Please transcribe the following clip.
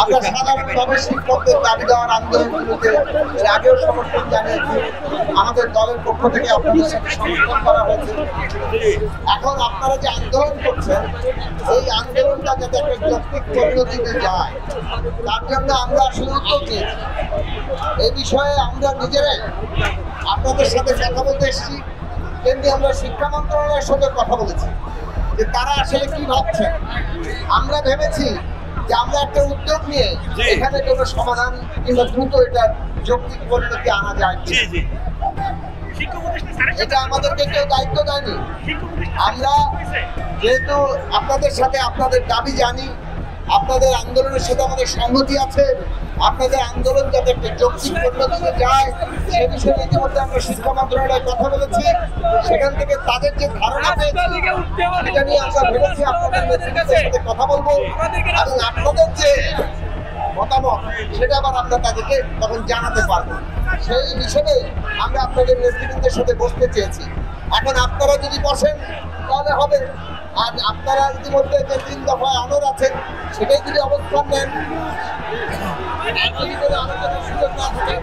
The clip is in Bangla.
আমরা সাধারণভাবে শিক্ষকদের দাবি দেওয়ার আন্দোলনগুলোতে এর আগেও সমর্থন জানিয়েছি। আমাদের দলের পক্ষ থেকে আপনাদের সাথে সমর্থন করা হয়েছে। এখন আপনারা যে আন্দোলন করছেন, এই আন্দোলনটা যাতে একটা যৌক্তিক পরিণতিতে যায়, তার জন্য আমরা আসলে উদ্যোগ নিয়েছি। এই বিষয়ে আমরা নিজেরাই আপনাদের সাথে কথা বলতে এসেছি। তেমনি আমরা শিক্ষা মন্ত্রণালয়ের সাথে কথা বলেছি যে তারা আসলে কি ভাবছে। আমরা ভেবেছি যে আমরা একটা উদ্যোগ নিয়ে এখানে কোনো সমাধান কিংবা দ্রুত এটা যৌক্তিক পরিণতি আনা যায়, এটা আমাদেরকে কেউ দায়িত্ব দেয়নি। আমরা যেহেতু আপনাদের সাথে আপনাদের দাবি জানি, আপনাদের আন্দোলনের সাথে আমাদের সংহতি আছে, আপনাদের আন্দোলন যাতে একটা যৌক্তিক পরিণতিতে যায় সে বিষয়ে ইতিমধ্যে আমরা শিক্ষা মন্ত্রণালয়ে কথা বলেছি। সেখান থেকে তাদের যে ধারণা পেয়েছি এটা নিয়ে আমরা ভেবেছি আপনাদের নেতৃত্বের সাথে কথা বলবো, এবং আপনাদের যে মতামত সেটা আবার আমরা তাদেরকে তখন জানাতে পারবো। সেই বিষয়ে আমরা আপনাদের নেতৃবৃন্দের সাথে বসতে চেয়েছি। এখন আপনারা যদি বসেন তাহলে হবে, আর আপনারা ইতিমধ্যে যে 3 দফায় অনর আছেন সেটাই যদি অবস্থান নেন, যদি কোনো আলোচনার সুযোগ না থাকে